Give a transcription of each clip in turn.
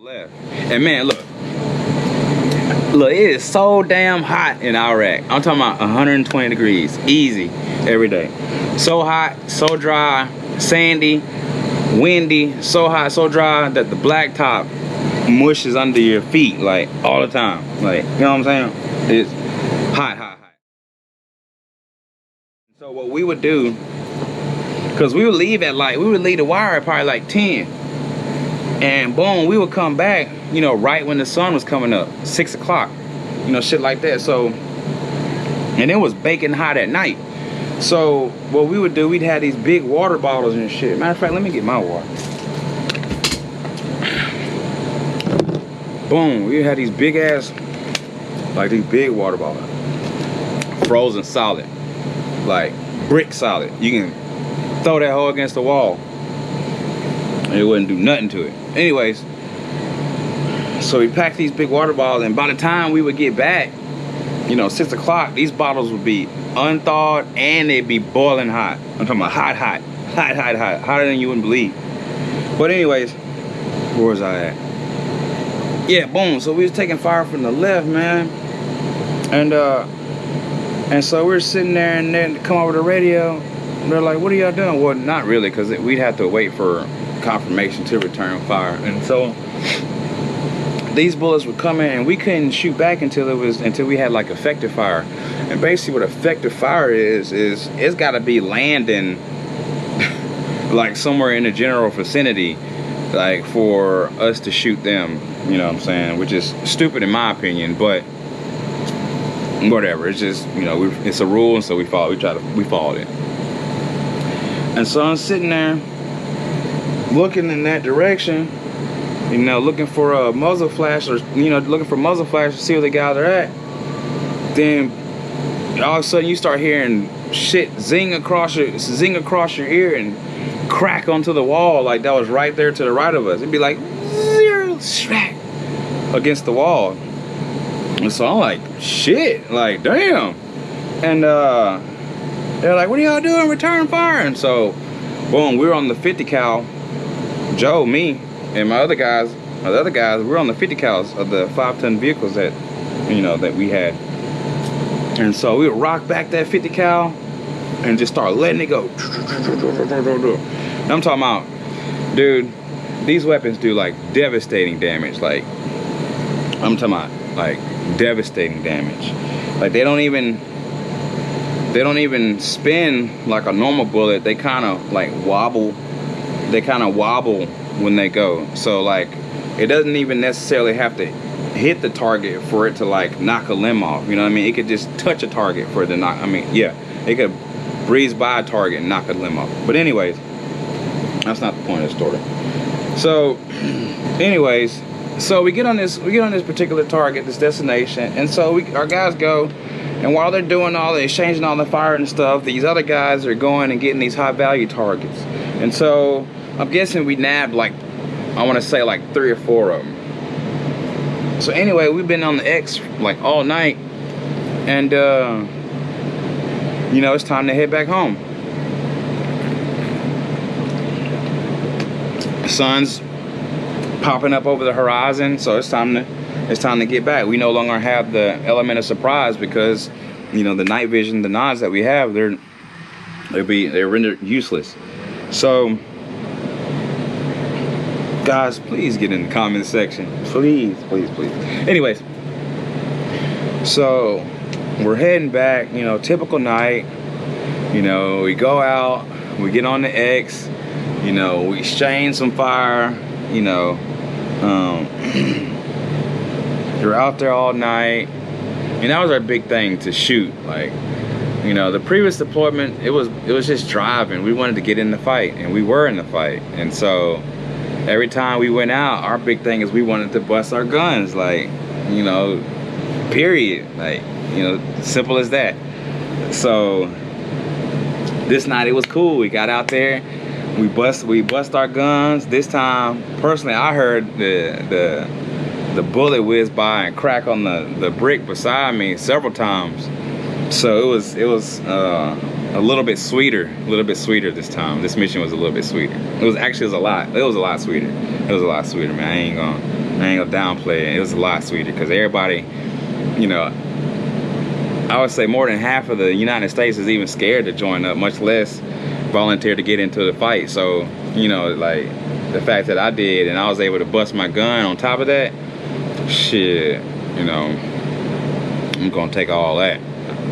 Left. And man, look, it is so damn hot in Iraq. I'm talking about 120 degrees, easy, every day. So hot, so dry, sandy, windy, so hot, so dry that the blacktop mushes under your feet like all the time. Like, you know what I'm saying? It's hot. So what we would do, because we would leave the wire at probably like 10. And boom, we would come back, you know, right when the sun was coming up, 6 o'clock, you know, shit like that. So, and it was baking hot at night. So what we would do, we'd have these big water bottles and shit. Matter of fact, let me get my water. Boom, we had these big ass, like these big water bottles, frozen solid, like brick solid. You can throw that hole against the wall. It wouldn't do nothing to it. Anyways, so we packed these big water bottles, and by the time we would get back, you know, 6 o'clock, these bottles would be unthawed and they'd be boiling hot. I'm talking about hot, hotter than you wouldn't believe. But anyways, where was I at? Yeah, boom. So we was taking fire from the left, man, and so we're sitting there, and then come over the radio. They're like, "What are y'all doing?" Well, not really, because we'd have to wait for confirmation to return fire. And so these bullets would come in, and we couldn't shoot back until we had like effective fire. And basically what effective fire is it's got to be landing like somewhere in the general vicinity, like for us to shoot them, you know what I'm saying, which is stupid in my opinion, but whatever. It's just, you know, it's a rule, and so we followed it. And so I'm sitting there looking in that direction, you know, looking for a muzzle flash, or, you know, looking for muzzle flash to see where the guys are at. Then all of a sudden you start hearing shit zing across your ear and crack onto the wall, like that was right there to the right of us. It'd be like smack against the wall. And so I'm like, shit, like damn. And they're like, "What are y'all doing? Return fire." And so boom, we were on the 50 cal. Joe, me, and the other guys, we're on the 50 cals of the 5-ton vehicles that, you know, that we had. And so we would rock back that 50 cal and just start letting it go. And I'm talking about, dude, these weapons do like devastating damage. Like, I'm talking about like devastating damage. Like they don't even spin like a normal bullet. They kind of like wobble. They kind of wobble when they go. So like it doesn't even necessarily have to hit the target for it to like knock a limb off. You know what I mean? It could just touch a target for it to knock. I mean, yeah, it could breeze by a target and knock a limb off. But anyways, that's not the point of the story. So anyways, so we get on this particular target, this destination, and so our guys go, and while they're doing all the exchanging all the fire and stuff, these other guys are going and getting these high value targets. And so I'm guessing we nabbed like, I want to say like 3 or 4 of them. So anyway, we've been on the X like all night, and you know, it's time to head back home. The sun's popping up over the horizon, so it's time to get back. We no longer have the element of surprise because, you know, the night vision, the nods that we have, they're rendered useless. So guys, please get in the comment section, please. Anyways, so we're heading back, you know, typical night. You know, we go out, we get on the X, you know, we exchange some fire, you know, we're out there all night, and that was our big thing, to shoot. Like, you know, the previous deployment, it was just driving. We wanted to get in the fight, and we were in the fight. And so every time we went out, our big thing is we wanted to bust our guns, like, you know, period. Like, you know, simple as that. So this night it was cool. We got out there, we bust our guns. This time, personally, I heard the bullet whiz by and crack on the brick beside me several times. So it was a little bit sweeter this time. This mission was a little bit sweeter. It was a lot sweeter, man. I ain't ain't gonna downplay it. It was a lot sweeter because everybody, you know, I would say more than half of the United States is even scared to join up, much less volunteer to get into the fight. So, you know, like the fact that I did and I was able to bust my gun on top of that, shit, you know, I'm gonna take all that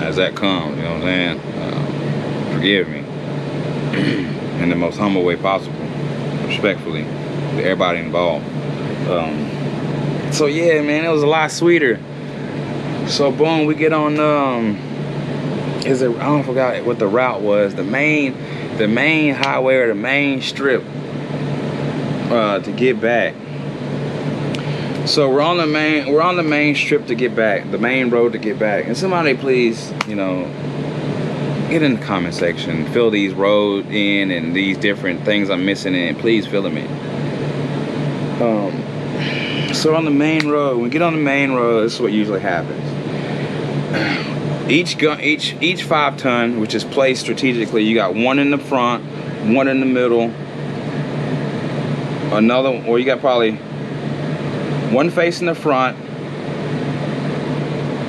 as that comes, you know what I'm saying? Forgive me in the most humble way possible, respectfully, to everybody involved. So yeah, man, it was a lot sweeter. So boom, we get on I don't forgot what the route was, the main highway or the main strip to get back. So we're on the main strip to get back, the main road to get back. And somebody please, you know, get in the comment section, fill these roads in and these different things I'm missing in, please fill them in. So on the main road, when we get on the main road, this is what usually happens. Each 5-ton, which is placed strategically, you got one in the front, one in the middle, another, or you got probably one facing the front,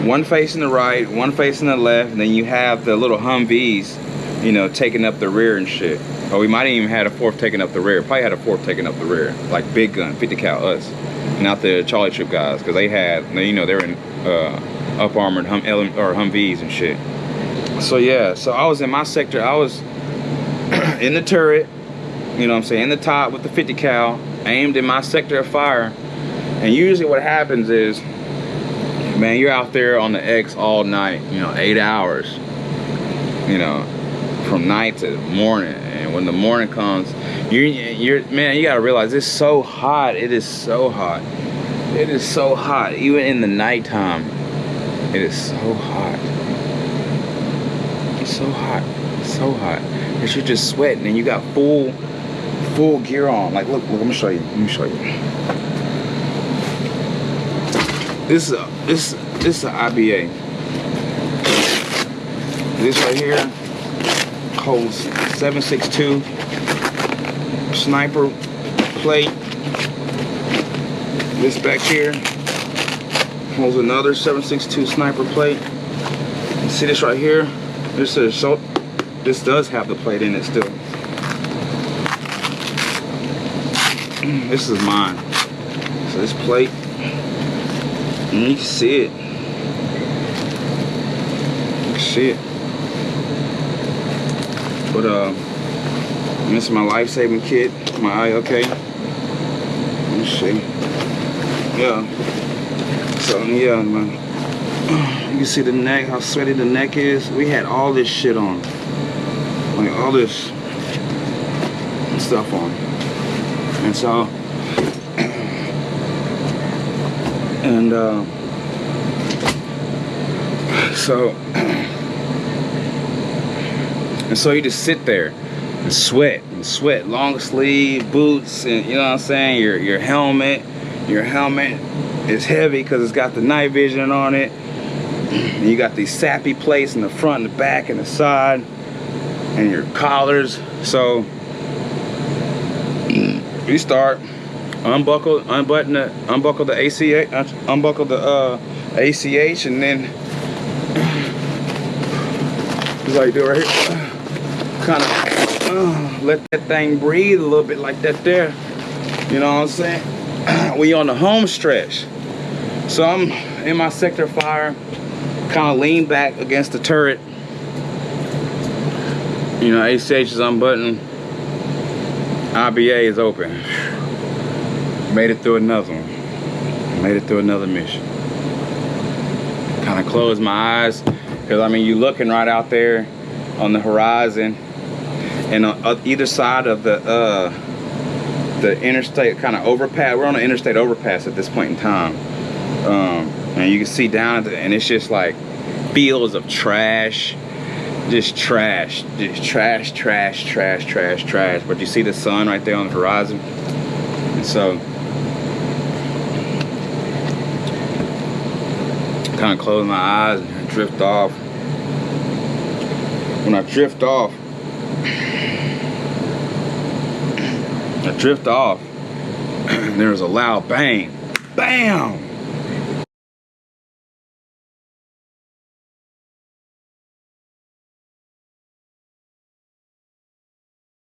one facing the right, one facing the left, and then you have the little Humvees, you know, taking up the rear and shit. Or we might even had a fourth taking up the rear. Probably had a fourth taking up the rear, like big gun, 50 cal us, not the Charlie Troop guys, because they had, you know, they're in up armored Humvees and shit. So yeah, so I was in my sector. I was in the turret, you know what I'm saying, in the top with the 50 cal, aimed in my sector of fire. And usually what happens is, man, you're out there on the X all night, you know, 8 hours, you know, from night to morning. And when the morning comes, man, you gotta realize it's so hot. It is so hot. It is so hot. Even in the nighttime, it is so hot. It's so hot. It's so hot that you're just sweating and you got full gear on. Like, look, let me show you. Let me show you. This is an IBA. This right here holds 7.62 sniper plate. This back here holds another 7.62 sniper plate. You see this right here? This does have the plate in it still. This is mine. So this plate, and you can see it. You can see it. But this is my life-saving kit. My okay. Let me see. Yeah. So yeah, man. You can see the neck, how sweaty the neck is. We had all this shit on, like all this stuff on, and so. And so you just sit there and sweat, long sleeve boots, and you know what I'm saying, your helmet is heavy because it's got the night vision on it, and you got these sappy plates in the front and the back and the side, and your collars. So you start unbuckle the ACH, and then like do right here, kind of let that thing breathe a little bit like that there. You know what I'm saying? We on the home stretch. So I'm in my sector of fire, kind of lean back against the turret. You know, ACH is unbuttoned, IBA is open. Made it through another one. Made it through another mission. Kind of closed my eyes, because I mean, you're looking right out there on the horizon, and on either side of the interstate kind of overpass. We're on an interstate overpass at this point in time, and you can see down at and it's just like fields of trash, just trash. But you see the sun right there on the horizon, and so. Kind of close my eyes and drift off. When I drift off, there's a loud bang, Bam!